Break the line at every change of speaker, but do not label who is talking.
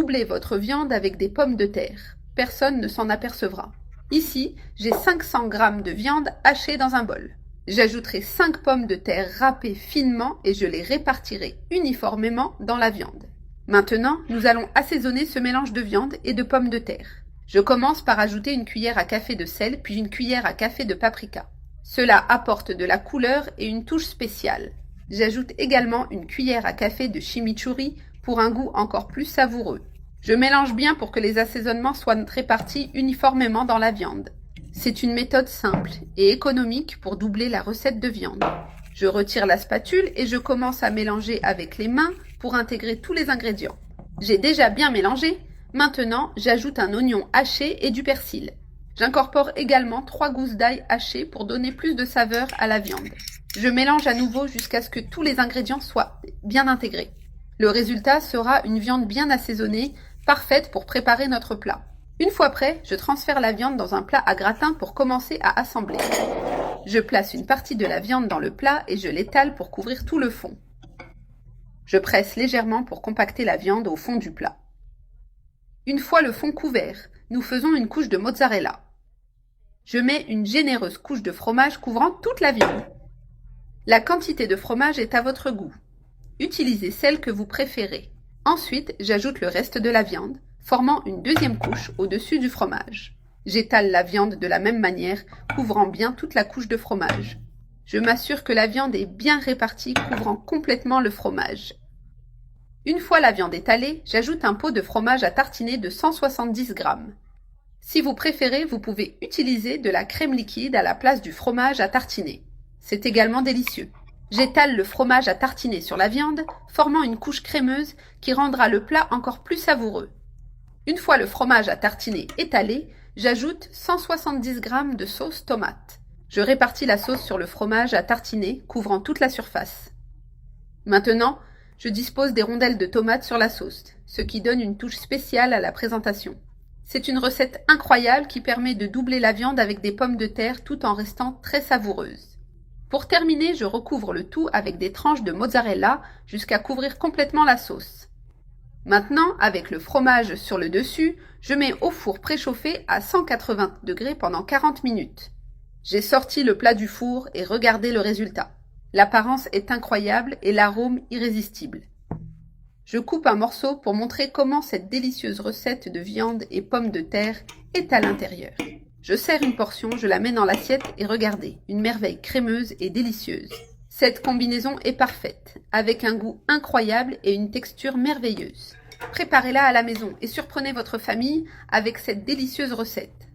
doubler votre viande avec des pommes de terre. Personne ne s'en apercevra. Ici, j'ai 500 g de viande hachée dans un bol. J'ajouterai 5 pommes de terre râpées finement et je les répartirai uniformément dans la viande. Maintenant, nous allons assaisonner ce mélange de viande et de pommes de terre. Je commence par ajouter une cuillère à café de sel puis une cuillère à café de paprika. Cela apporte de la couleur et une touche spéciale. J'ajoute également une cuillère à café de chimichurri pour un goût encore plus savoureux. Je mélange bien pour que les assaisonnements soient répartis uniformément dans la viande. C'est une méthode simple et économique pour doubler la recette de viande. Je retire la spatule et je commence à mélanger avec les mains pour intégrer tous les ingrédients. J'ai déjà bien mélangé. Maintenant, j'ajoute un oignon haché et du persil. J'incorpore également 3 gousses d'ail hachées pour donner plus de saveur à la viande. Je mélange à nouveau jusqu'à ce que tous les ingrédients soient bien intégrés. Le résultat sera une viande bien assaisonnée, parfaite pour préparer notre plat. Une fois prêt, je transfère la viande dans un plat à gratin pour commencer à assembler. Je place une partie de la viande dans le plat et je l'étale pour couvrir tout le fond. Je presse légèrement pour compacter la viande au fond du plat. Une fois le fond couvert, nous faisons une couche de mozzarella. Je mets une généreuse couche de fromage couvrant toute la viande. La quantité de fromage est à votre goût. Utilisez celle que vous préférez. Ensuite, j'ajoute le reste de la viande, formant une deuxième couche au-dessus du fromage. J'étale la viande de la même manière, couvrant bien toute la couche de fromage. Je m'assure que la viande est bien répartie, couvrant complètement le fromage. Une fois la viande étalée, j'ajoute un pot de fromage à tartiner de 170 g. Si vous préférez, vous pouvez utiliser de la crème liquide à la place du fromage à tartiner. C'est également délicieux. J'étale le fromage à tartiner sur la viande, formant une couche crémeuse qui rendra le plat encore plus savoureux. Une fois le fromage à tartiner étalé, j'ajoute 170 g de sauce tomate. Je répartis la sauce sur le fromage à tartiner, couvrant toute la surface. Maintenant, je dispose des rondelles de tomates sur la sauce, ce qui donne une touche spéciale à la présentation. C'est une recette incroyable qui permet de doubler la viande avec des pommes de terre tout en restant très savoureuse. Pour terminer, je recouvre le tout avec des tranches de mozzarella jusqu'à couvrir complètement la sauce. Maintenant, avec le fromage sur le dessus, je mets au four préchauffé à 180 degrés pendant 40 minutes. J'ai sorti le plat du four et regardez le résultat. L'apparence est incroyable et l'arôme irrésistible. Je coupe un morceau pour montrer comment cette délicieuse recette de viande et pommes de terre est à l'intérieur. Je sers une portion, je la mets dans l'assiette et regardez, une merveille crémeuse et délicieuse. Cette combinaison est parfaite, avec un goût incroyable et une texture merveilleuse. Préparez-la à la maison et surprenez votre famille avec cette délicieuse recette.